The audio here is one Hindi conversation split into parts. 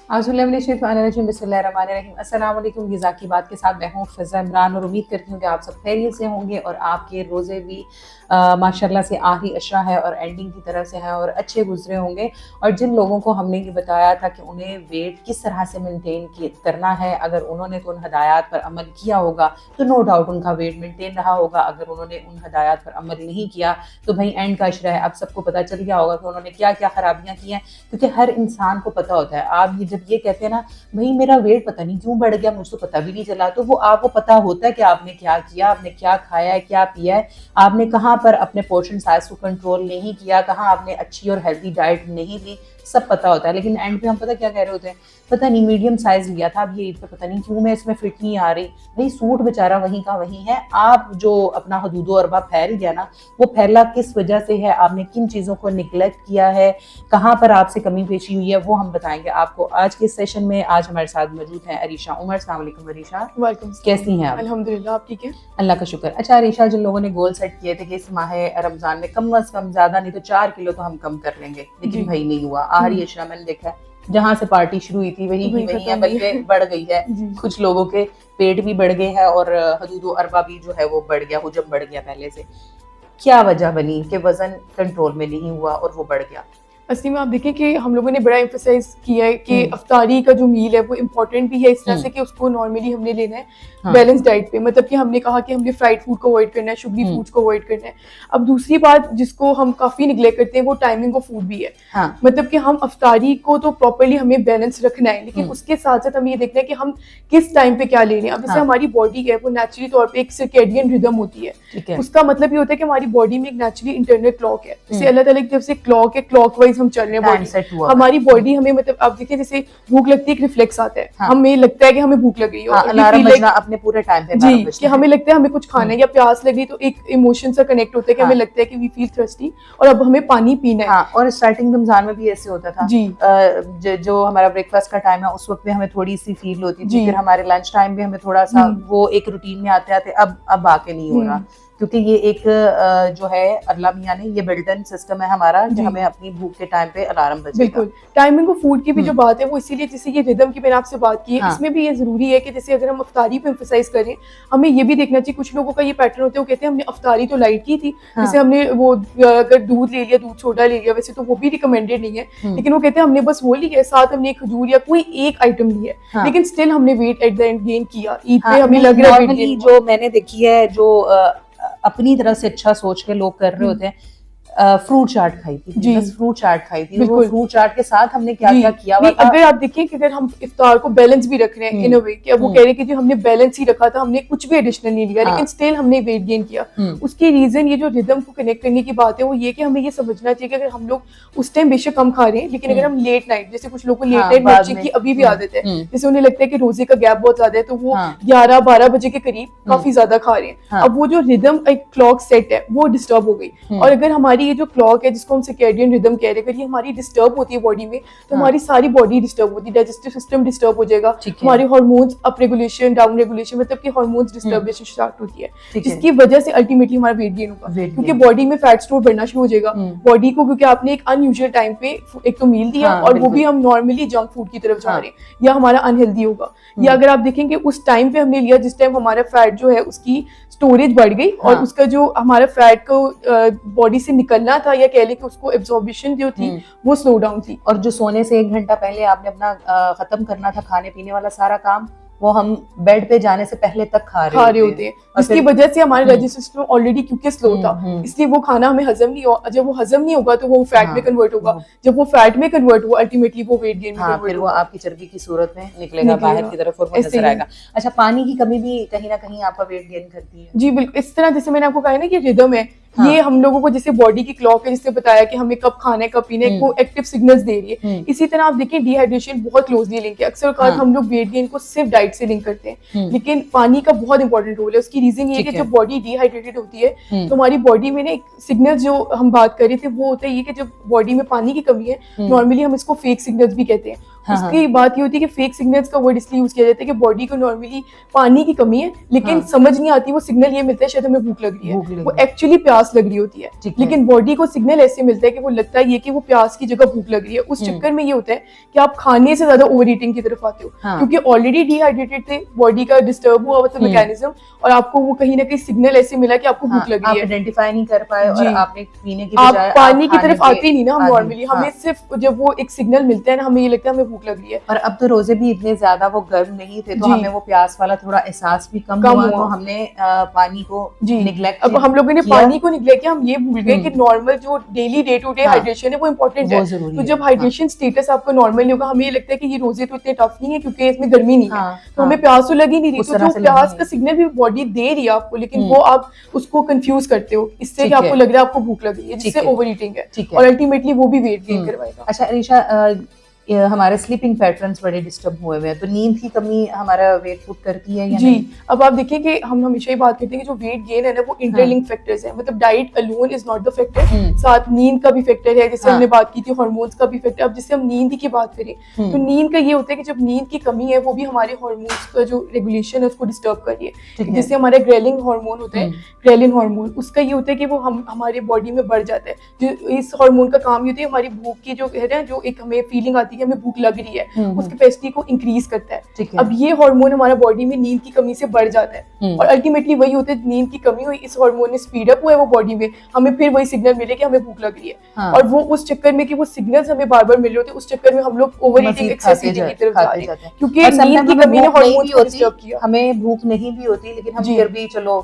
अस्सलाम वालेकुम। ग़िज़ा की बात के साथ मैं हूँ फ़िज़ा इमरान और उम्मीद करती हूँ कि आप सब खैरियत से होंगे और आपके रोज़े भी माशाल्लाह से आखिरी अशरा है और एंडिंग की तरफ से है और अच्छे गुजरे होंगे। और जिन लोगों को हमने ये बताया था कि उन्हें वेट किस तरह से मेंटेन करना है, अगर उन्होंने तो उन हदायत पर अमल किया होगा तो नो डाउट उनका वेट मेंटेन रहा होगा। अगर उन्होंने उन हदायत पर अमल नहीं किया तो भाई एंड का अशरा है, अब सबको पता चल गया होगा कि उन्होंने क्या क्या खराबियाँ की हैं, क्योंकि हर इंसान को पता होता है। आप जब ये कहते हैं ना भाई मेरा वेट पता नहीं क्यों बढ़ गया, मुझे तो पता भी नहीं चला, तो वो आपको पता होता है कि आपने क्या किया, आपने क्या खाया है, क्या पिया है, आपने कहाँ पर अपने पोर्शन साइज को कंट्रोल नहीं किया, कहाँ आपने अच्छी और हेल्दी डाइट नहीं ली, सब पता होता है। लेकिन एंड पे हम पता क्या कह रहे होते हैं, पता नहीं मीडियम साइज लिया था अब ये ईद पे पता नहीं क्यों मैं इसमें फिट नहीं आ रही। भाई सूट बेचारा वहीं का वहीं है। आप जो अपना हदूदो अरबा फैल गया ना, वो फैला किस वजह से है, आपने किन चीज़ों को निगलेक्ट किया है, कहाँ पर आपसे कमी पेशी हुई है, वो हम बताएंगे आपको आज के सेशन में। आज हमारे साथ मौजूद हैं अरीशा उमर। अस्सलाम वालेकुम अरीशा। वालेकुम। कैसी हैं आप? अल्हम्दुलिल्लाह, आप ठीक है? अल्लाह का शुक्र। अच्छा अरीशा, जिन लोगों ने गोल सेट किए थे कि इस माह रमजान में कम अज कम ज्यादा नहीं तो 4 किलो तो हम कम कर लेंगे, लेकिन भाई नहीं हुआ। आखिरी अशरा मैंने देखा है जहाँ से पार्टी शुरू हुई थी वही की वही है, बल्कि बढ़ गई है। कुछ लोगों के पेट भी बढ़ गए हैं और हदूदो अरबा भी जो है वो बढ़ गया, हुजम बढ़ गया पहले से। क्या वजह बनी कि वजन कंट्रोल में नहीं हुआ और वो बढ़ गया? असली में आप देखें कि हम लोगों ने बड़ा एम्फसाइज किया है कि अफ्तारी का जो मील है वो इम्पोर्टेंट भी है इस तरह से कि उसको नॉर्मली हमने लेना है बैलेंस डाइट पे। मतलब कि हमने कहा कि हमने फ्राइड फूड को अवॉइड करना है, शुगरी फूड्स को अवॉइड करना है। अब दूसरी बात जिसको हम काफी निगलेक्ट करते हैं वो टाइमिंग ऑफ फूड भी है। मतलब कि हम अफ्तारी को तो प्रॉपर्ली हमें बैलेंस रखना है, लेकिन उसके साथ साथ हमें ये देखना है कि हम किस टाइम पे क्या ले रहे हैं। अब जैसे हमारी बॉडी है वो नेचुरली तौर पर एक सर्केडियन रिदम होती है। उसका मतलब ये होता है कि हमारी बॉडी में एक नेचुरली इंटरनल क्लॉक है। जैसे अल्लाह ताला की तरफ से क्लॉक है, क्लॉक वाइज हम चल रहे हैं बॉडी। हमारी बॉडी हमें मतलब आप देखिए जैसे भूख लगती है एक रिफ्लेक्स आता है। हमें लगता है कि हमें भूख लग रही है, अलार्म बजना अपने पूरे टाइम पे जी, कि हमें लगता है हमें कुछ खाना है या प्यास लग रही तो एक इमोशन सा कनेक्ट होता है कि हमें लगता है कि वी फील थर्स्टी और अब हमें पानी पीना है। और स्टार्टिंग रमजान में भी ऐसे होता था जी। जो हमारा ब्रेकफास्ट का टाइम है उस वक्त में हमें थोड़ी सी फील होती थी, फिर हमारे लंच टाइम में हमें थोड़ा सा वो एक रूटीन में आते आते अब आके नहीं हो रहा, क्योंकि ये एक जो है अल्लाह मियां ने ये बिल्ट इन सिस्टम है हमारा कि हमें अपनी भूख के टाइम पे अलार्म बजेगा। बिल्कुल, टाइमिंग ऑफ फूड की भी जो बात है वो इसीलिए जैसे ये रिदम की मैंने आपसे बात की है, इसमें भी ये जरूरी है कि जैसे अगर हम अफ्तारी पे एम्फसाइज करें हमें ये भी देखना चाहिए। कुछ लोगों का ये पैटर्न होता है, वो कहते हैं हमने अफ्तारी तो लाइट की थी, जैसे हमने वो अगर दूध ले लिया, दूध छोटा ले लिया, वैसे तो वो भी रिकमेंडेड नहीं है, लेकिन वो कहते हैं हमने बस वो लिया, साथ हमने एक खजूर या कोई एक आइटम लिया है, लेकिन स्टिल हमने weight at the end gain किया। ईद पे हमें लग रहा है जो मैंने देखी है जो अपनी तरह से अच्छा सोच के लोग कर रहे होते हैं, फ्रूट चाट खाई थी जी, बस फ्रूट चाट खाई थी। वो फ्रूट चाट के साथ हमने क्या क्या किया हुआ था। अगर आप देखिए कि अगर हम इफ्तार को बैलेंस भी रख रहे हैं इन अ वे कि अब वो कह रहे हैं कि जो हमने बैलेंस ही रखा था, हमने कुछ भी एडिशनल नहीं लिया, लेकिन स्टिल हमने वेट गेन किया। उसकी रीजन ये जो रिदम को कनेक्ट करने की बात है वो ये कि हमें ये समझना चाहिए कि अगर हम लोग उस टाइम बेशक कम खा रहे हैं, लेकिन अगर हम लेट नाइट, जैसे कुछ लोगों को लेट नाइट मर्चिंग की अभी भी आदत है, जैसे उन्हें लगता है कि रोजे का गैप बहुत ज्यादा है तो वो 11-12 बजे के करीब काफी ज्यादा खा रहे हैं। अब वो जो रिदम एक क्लॉक सेट है वो डिस्टर्ब हो गई, और अगर हमारी ये जो क्लॉक है जिसको हम सर्केडियन रिदम कह रहे हैं, अगर ये हमारी डिस्टर्ब होती है बॉडी में तो हमारी सारी बॉडी डिस्टर्ब होती है, डाइजेस्टिव सिस्टम डिस्टर्ब हो जाएगा, हमारे hormones up regulation down regulation, मतलब कि हार्मोन्स डिस्टर्बेशन स्टार्ट होती है, जिसकी वजह से अल्टीमेटली हमारा वेट गेन होगा, क्योंकि बॉडी में फैट स्टोर बढ़ना शुरू हो जाएगा बॉडी को, क्योंकि आपने एक अनयूजुअल टाइम पे एक तो मील दिया और वो भी हम नॉर्मली जंक फूड की तरफ जा रहे हैं या हमारा अनहेल्दी होगा। या अगर आप देखेंगे उस टाइम पे हमने लिया जिस टाइम हमारा फैट जो है उसकी स्टोरेज बढ़ गई और उसका जो हमारा फैट को बॉडी से निकलना था या कह लें कि उसको एब्जॉर्बिशन जो थी वो स्लो डाउन थी। और जो सोने से 1 घंटा पहले आपने अपना खत्म करना था खाने पीने वाला सारा काम, वो हम बेड पे जाने से पहले तक खा रहे होते हैं। इसकी वजह से हमारे डाइजेस्टिव सिस्टम ऑलरेडी क्योंकि स्लो था, इसलिए वो खाना हमें हजम नहीं होगा। जब वो हजम नहीं होगा तो वो फैट में कन्वर्ट होगा, जब वो फैट में कन्वर्ट हुआ अल्टीमेटली वो वेट गेन में कन्वर्ट फिर वो आपकी चर्बी की सूरत में निकलेगा बाहर की तरफ और वो नजर आएगा। अच्छा, पानी की कमी भी कहीं ना कहीं आपका वेट गेन करती है? जी बिल्कुल, इस तरह जैसे मैंने आपको कहा है ना कि रिदम है, ये हम लोगों को जैसे बॉडी की क्लॉक है जिससे बताया कि हमें कब खाना है कब पीना है, वो एक्टिव सिग्नल्स दे रही है। इसी तरह आप देखिए डिहाइड्रेशन बहुत क्लोजली लिंक है। अक्सर हम लोग वेट गेन को सिर्फ डाइट से लिंक करते हैं, लेकिन पानी का बहुत इंपॉर्टेंट रोल है। उसकी रीजन ये है कि जब बॉडी डिहाइड्रेटेड होती है तो हमारी बॉडी में ना एक सिग्नल जो हम बात कर रहे थे वो होता है ये कि जब बॉडी में पानी की कमी है, नॉर्मली हम इसको फेक सिग्नल्स भी कहते हैं, उसकी बात ये होती है कि फेक सिग्नल्स का वर्ड इसलिए यूज किया जाता है कि बॉडी को नॉर्मली पानी की कमी है, लेकिन समझ नहीं आती, वो सिग्नल ये मिलता है शायद हमें भूख लग रही है, वो एक्चुअली प्यास लग रही होती है, लेकिन बॉडी को सिग्नल ऐसे मिलता है कि वो लगता है ये कि वो प्यास की जगह भूख लग रही है। उस चक्कर में ये होता है कि आप खाने से ज्यादा ओवर ईटिंग की तरफ आते हो, क्योंकि ऑलरेडी डिहाइड्रेटेड थे, बॉडी का डिस्टर्ब हुआ था मैकेनिज्म, और आपको वो कहीं ना कहीं सिग्नल ऐसे मिला कि आपको भूख लग रही है, आइडेंटिफाई नहीं कर पाए और आपने पीने की आप पानी की तरफ आते ही नहीं ना। हम नॉर्मली हमें सिर्फ जब वो एक सिग्नल मिलता है ना, हमें ये लगता है हमें भूख लग रही है। और अब तो रोजे भी इतने ज्यादा वो गर्म नहीं थे, तो हमें वो प्यास वाला थोड़ा एहसास भी कम हुआ, तो हमने पानी को निगलेक्ट। अब हम लोगों ने पानी को निगलेक्ट किया, हम ये भूल गए कि नॉर्मल जो daily day to day hydration है वो इंपॉर्टेंट है। तो जब हाइड्रेशन स्टेटस आपका नॉर्मल होगा, हमें ये लगता है कि ये रोजे तो इतने टफ नहीं है क्योंकि इसमें गर्मी नहीं है, तो हमें प्यास तो लगी नहीं रही, तो जो प्यास का सिग्नल भी बॉडी दे रही है आपको, लेकिन वो आप उसको कंफ्यूज करते हो इससे कि आपको लग रहा है आपको भूख लग रही है, जिससे ओवर ईटिंग है, और अल्टीमेटली वो भी वेट गेन करवाएगा। अच्छा अरीशा, हमारे स्लीपिंग पैटर्न्स बड़े डिस्टर्ब हुए हुए हैं, तो नींद की कमी हमारा वेट पुट करती है या नहीं? अब आप देखिए कि हम हमेशा ही बात करते हैं कि जो वेट गेन है ना वो इंटरलिंक फैक्टर्स है, मतलब diet alone is not the factor, साथ नींद का भी फैक्टर है, जैसे हमने बात की थी हार्मोन्स का भी फैक्टर। अब जिससे हम नींद की बात करें तो नींद का ये होता है कि जब नींद की कमी है वो भी हमारे हार्मोन्स का जो रेगुलेशन है उसको डिस्टर्ब कर रही है। जैसे हमारा ग्रेलिन हार्मोन होता है, ग्रेलिन हार्मोन, उसका ये होता है कि वो हमारे बॉडी में बढ़ जाता है। जो इस हार्मोन का काम ये होता है हमारी भूख की जो है ना, जो एक हमें फीलिंग आती है कि हमें भूख लग रही है, उस कैपेसिटी को इंक्रीज करता है। अब ये हार्मोन हमारा बॉडी में नींद की कमी से बढ़ जाता है, और अल्टीमेटली वही होता है, नींद की कमी हुई, इस हार्मोन ने स्पीड अप हुआ है वो बॉडी में, हमें फिर वही सिग्नल मिले कि हमें भूख लग रही है, और वो उस चक्कर में कि वो सिग्नल्स हमें बार बार मिल रहे होते हैं, उस चक्कर में हम लोग ओवर ईटिंग एक्सेस ईटिंग की तरफ जा रहे हैं, क्योंकि नींद की कमी ने हार्मोन को डिस्टर्ब किया। हमें भूख नहीं भी होती, लेकिन हम फिर भी चलो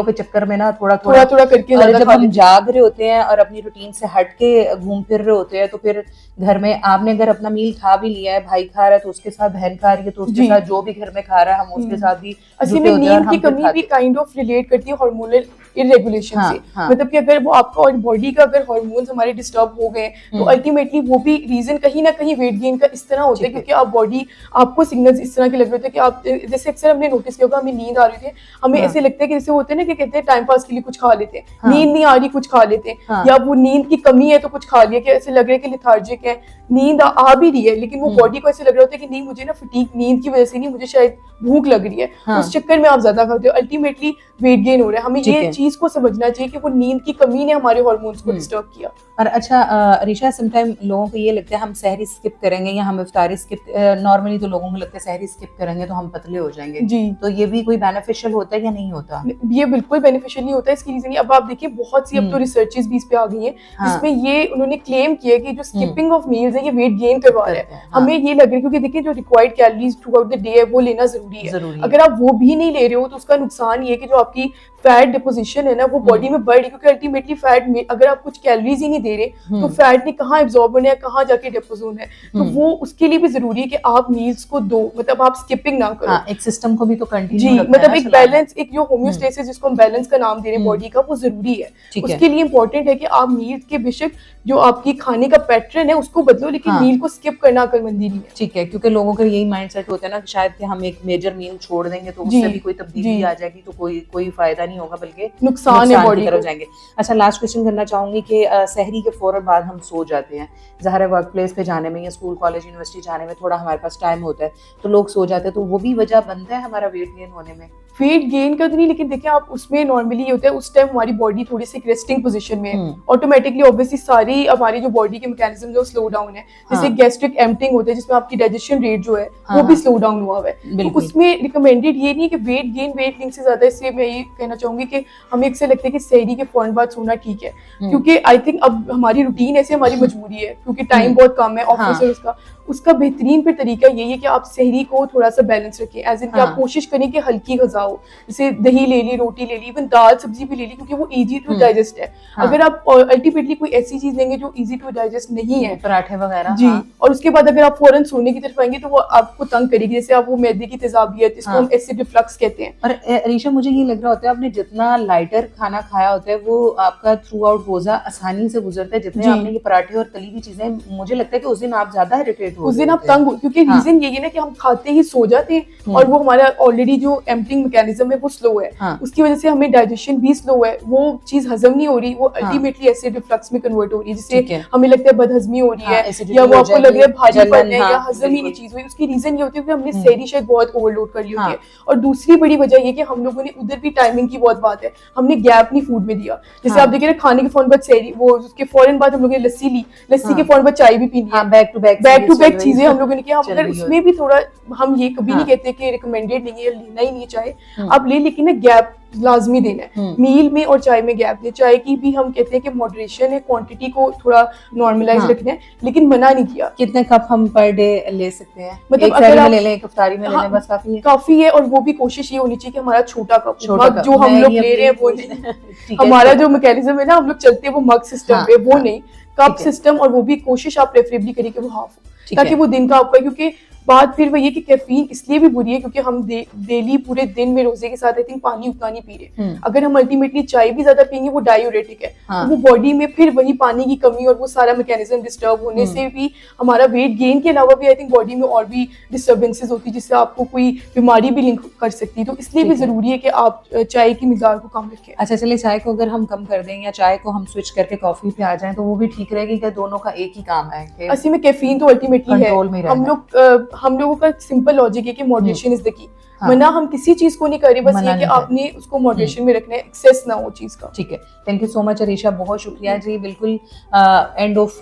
के चक्कर में ना थोड़ा करके, और जब हम जाग रहे होते हैं और अपनी रूटीन से हट के घूम फिर रहे होते हैं, तो फिर घर में आपने अगर अपना मील खा भी लिया है, भाई खा रहा है तो उसके साथ बहन खा रही है, तो उसके साथ जो भी घर में खा रहा है हम उसके साथ भी असली में नींद की कमी भी काइंड ऑफ रिलेट करती है हार्मोनल इरेगुलेशन से। मतलब कि अगर वो आपका और बॉडी का अगर हार्मोन्स हमारे डिस्टर्ब हो गए तो अल्टीमेटली वो भी रीजन कहीं ना कहीं वेट गेन का इस तरह होता है, क्योंकि आप बॉडी आपको सिग्नल्स इस तरह के लग रहे होते हैं कि आप, जैसे अक्सर हमने नोटिस किया होगा, हमें नींद आ रही थी, हमें ऐसे लगता है कि जैसे होते हैं ना कि कहते हैं टाइम पास के लिए कुछ खा लेते हैं, नींद नहीं आ रही कुछ खा लेते हैं, या वो नींद की कमी है तो कुछ खा लिया, कि ऐसे लग रहा है कि लेथार्जिक है, नींद आ भी रही है, लेकिन वो बॉडी को ऐसे लग रहा होता है कि नहीं मुझे ना फटीग नींद की वजह से नहीं, मुझे शायद भूख लग रही है, उस चक्कर में आप ज्यादा खाते हो, अल्टीमेटली वेट गेन हो रहा है। हमें ये चीज को समझना चाहिए कि वो नींद की कमी ने हमारे हार्मोन्स को डिस्टर्ब किया। और अच्छा अरीशा, समटाइम लोगों को ये लगता है हम सहरी स्किप करेंगे या हम इफ्तारी स्किप, नॉर्मली तो लोगों को लगता है सहरी स्किप करेंगे तो हम पतले हो जाएंगे जी, तो ये भी कोई बेनिफिशियल होता है या नहीं होता? ये बिल्कुल बेनिफिशियल नहीं होता। इसकी रीजन अब आप देखिए बहुत सी अब तो रिसर्चेस भी इस पे आ गई हैं, जिसमें ये उन्होंने क्लेम किया कि जो स्किपिंग ऑफ मील्स है ये वेट गेन करवा रहा है। हमें ये लग रहा है क्योंकि देखिए जो required calories through out the day है वो लेना जरूरी है। अगर आप वो भी नहीं ले रहे हो तो उसका नुकसान ये है कि जो आपकी फैट डिपोजिशन है ना वो बॉडी में बढ़ रही है, क्योंकि अल्टीमेटली फैट में अगर आप कुछ कैलोरीज ही नहीं दे रहे तो फैट ने कहाँ एब्जॉर्ब होना है, कहाँ जाके डिपोज होना है, तो वो उसके लिए भी जरूरी है कि आप मील्स को दो, मतलब आप स्किपिंग ना करो। एक सिस्टम को भी तो कंटिन्यू जी, मतलब एक बैलेंस, एक जो होम्योस्टेसिस जिसको हम बैलेंस का नाम दे रहे हैं बॉडी का, वो जरूरी है। उसके लिए इंपॉर्टेंट है कि आप मील के बेशक जो आपकी खाने का पैटर्न है उसको बदलो, लेकिन मील को स्किप करना अक्लमंदी नहीं है। ठीक है, क्योंकि लोगों का यही माइंडसेट होता है ना कि शायद कि हम एक मेजर मील छोड़ देंगे तो उससे भी कोई तब्दीली आ जाएगी, तो कोई फायदा नहीं होगा, बल्कि नुकसान है बॉडी को जाएंगे। अच्छा, लास्ट क्वेश्चन करना चाहूंगी कि सहरी के फौरन बाद हम सो जाते हैं, ज़ाहिर है वर्क प्लेस पे जाने में या स्कूल कॉलेज यूनिवर्सिटी जाने में थोड़ा हमारे पास टाइम होता है, तो लोग सो जाते हैं, तो वो भी वजह बनता है हमारा वेट गेन होने में? वेट गेन का तो नहीं, लेकिन देखिए आप उसमें नॉर्मली ये होता है उस टाइम हमारी बॉडी थोड़ी सी रेस्टिंग पोजीशन में है, ऑटोमेटिकली ऑब्वियसली सारी हमारी जो बॉडी के मैकेनिज्म जो स्लो डाउन है, जैसे गैस्ट्रिक एम्प्टिंग होता है जिसमें आपकी डाइजेशन रेट जो है वो भी स्लो डाउन हुआ है, तो उसमें रिकमेंडेड ये नहीं है कि वेट गेन वेट गेन से ज्यादा। इसलिए मैं ये कहना चाहूंगी कि हमें एक से लगता है कि सहरी के फौरन बाद सोना ठीक है, क्योंकि आई थिंक अब हमारी रूटीन ऐसे हमारी मजबूरी है, क्योंकि टाइम बहुत कम है ऑफिस और उसका बेहतरीन फिर तरीका यही है कि आप सहरी को थोड़ा सा बैलेंस रखें, एज इन कि आप कोशिश करें कि हल्की ग़िज़ा हो, जैसे दही ले ली, रोटी ले ली, इवन दाल सब्जी भी ले ली, क्योंकि वो इजी टू डाइजेस्ट है। अगर आप अल्टीमेटली कोई ऐसी चीज लेंगे जो इजी टू डाइजेस्ट नहीं है, पराठे वगैरह जी, और उसके बाद अगर आप फौरन सोने की तरफ आएंगे तो वो आपको तंग करेगी, जैसे आप वो मैदे की तेजाबियत, जिसको हम एसिड रिफ्लक्स कहते हैं। और अरीशा, मुझे ये लग रहा होता है आपने जितना लाइटर खाना खाया होता है वो आपका थ्रू आउट रोजा आसानी से गुजरता है, जितने आपने ये पराठे और तली हुई चीजें, मुझे लगता है कि उस दिन आप ज्यादा इरिटेट उस दिन आप तंग क्योंकि रीजन यही है ना कि हम खाते ही सो जाते हैं और वो हमारा ऑलरेडी जो एम्पटिंग मैकेनिज्म है वो स्लो है, उसकी वजह से हमें डाइजेशन भी स्लो है, वो चीज हजम नहीं हो रही, वो अल्टीमेटली एसिड रिफ्लक्स में कन्वर्ट हो रही है, जिससे हमें लगता है बदहजमी हो रही है या वो आपको लग रहा है भारीपन है या हजम ही नहीं चीज हुई। उसकी रीजन ये होती है कि हमने सहरी शायद बहुत ओवरलोड कर ली होती है। और दूसरी बड़ी वजह ये कि हम लोगों ने उधर भी टाइमिंग की बहुत बात है, हमने गैप नहीं फूड में दिया। जैसे आप देखिए ना खाने के फौरन बाद सहरी, वो उसके फौरन बाद हम लोगों ने लस्सी ली, लस्सी के फौरन बाद चाय भी पीनी है, बैक टू बैक चीजें हम लोगों ने किया। हम अगर उसमें भी थोड़ा, हम ये कभी नहीं कहते कि रिकमेंडेड नहीं है, लेना ही नहीं चाहे आप ले, लेकिन ना गैप लाजमी देना है मील में और चाय में गैप दे। चाय की भी हम कहते हैं कि मॉडरेशन है, क्वांटिटी को थोड़ा नॉर्मलाइज रखना है, लेकिन मना नहीं किया। कितने कप हम पर डे ले सकते हैं? मतलब अगर आप ले लें, एक इफ्तारी में ले लें, बस काफी है? काफी है, और वो भी कोशिश ये होनी चाहिए कि हमारा छोटा कप जो हम लोग ले रहे हैं वो नहीं। हमारा जो मैकेनिज्म है ना, हम लोग चलते हैं वो मग सिस्टम पे, वो नहीं कप सिस्टम। और वो भी कोशिश आप प्रेफरेबली करिए कि वो हाफ हो, ताकि वो दिन का आपका, क्योंकि बात फिर वही है कि कैफीन इसलिए भी बुरी है क्योंकि हम डेली पूरे दिन में रोजे के साथ आई थिंक पानी उतना नहीं पी रहे। अगर हम अल्टीमेटली चाय भी ज्यादा पियेंगे वो डायूरेटिक है, तो वो बॉडी में फिर वही पानी की कमी और वो सारा मैकेनिज्म डिस्टर्ब होने से भी हमारा वेट गेन के अलावा भी आई थिंक बॉडी में और भी डिस्टर्बेंसेस होती है, जिससे आपको कोई बीमारी भी लिंक कर सकती है। तो इसलिए भी जरूरी है कि आप चाय की मिकदार को कम रखें। अच्छा चलिए, चाय को अगर हम कम कर दें या चाय को हम स्विच करके कॉफी पे आ जाएं तो वो भी ठीक रहेगी क्या? दोनों का एक ही काम है? असली में कैफीन तो अल्टीमेटली है, हम लोगों का सिंपल लॉजिक है कि मॉडरेशन इज द की। मना हम किसी चीज को नहीं करें, बस ये कि आपने उसको मॉडरेशन में रखना है, एक्सेस ना हो चीज का। ठीक है, thank you so much Arisha, बहुत शुक्रिया जी। बिल्कुल एंड ऑफ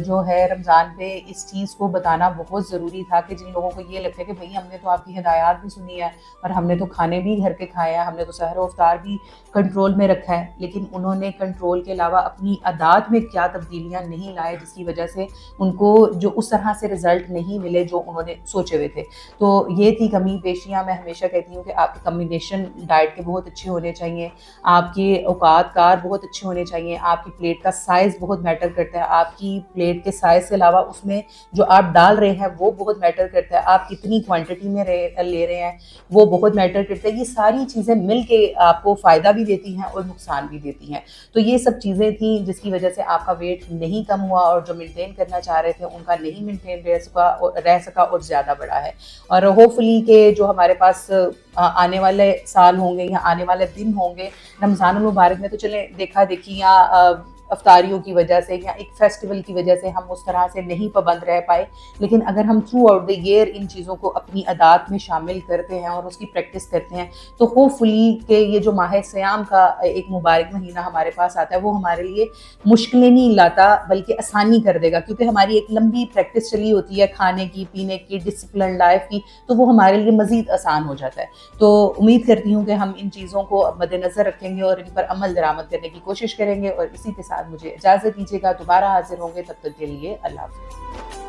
जो है रमजान पे इस चीज को बताना बहुत जरूरी था कि जिन लोगों को ये लगता है कि भाई हमने तो आपकी हिदायत भी सुनी है और हमने तो खाने भी घर के खाए हैं, हमने तो सहर व इफ्तार भी कंट्रोल में रखा है, लेकिन उन्होंने कंट्रोल के अलावा अपनी आदत में क्या तब्दीलियां नहीं लाए जिसकी वजह से उनको जो उस तरह से रिजल्ट नहीं मिले जो उन्होंने सोचे हुए थे। तो ये थी कमी पेशियां। मैं हमेशा कहती हूँ कि आपके कम्बिनेशन डाइट के बहुत अच्छे होने चाहिए, आपके औकात कार बहुत अच्छे होने चाहिए, आपकी प्लेट का साइज़ बहुत मैटर करता है, आपकी प्लेट के साइज़ के अलावा उसमें जो आप डाल रहे हैं वो बहुत मैटर करता है, आप कितनी क्वांटिटी में ले रहे हैं वो बहुत मैटर करता है। ये सारी चीज़ें मिल के आपको फ़ायदा भी देती हैं और नुकसान भी देती हैं। तो ये सब चीज़ें थी जिसकी वजह से आपका वेट नहीं कम हुआ और जो मेंटेन करना चाह रहे थे उनका नहीं मेंटेन रह सका और ज़्यादा बढ़ा है। और होपफुली के जो हमारे पास आने वाले साल होंगे या आने वाले दिन होंगे रमज़ान मुबारक में, तो चले देखा देखी या अफ्तारियों की वजह से या एक फेस्टिवल की वजह से हम उस तरह से नहीं पाबंद रह पाए, लेकिन अगर हम through out the year in चीज़ों को अपनी आदत में शामिल करते हैं और उसकी प्रैक्टिस करते हैं तो होपफुली के ये जो माह सियाम का एक मुबारक महीना हमारे पास आता है वो हमारे लिए मुश्किलें नहीं लाता बल्कि आसानी कर देगा, क्योंकि हमारी एक लंबी प्रैक्टिस चली होती है खाने की, पीने की, डिसिप्लिन लाइफ की, तो वो हमारे लिए मज़ीद आसान हो जाता है। तो उम्मीद करती हूँ कि हम इन चीज़ों को मद्देनज़र रखेंगे और इन पर अमल दरामद करने की कोशिश करेंगे। और इसी के साथ मुझे इजाज़त दीजिएगा, दोबारा हाजिर होंगे, तब तक के लिए अल्लाह हाफ़िज़।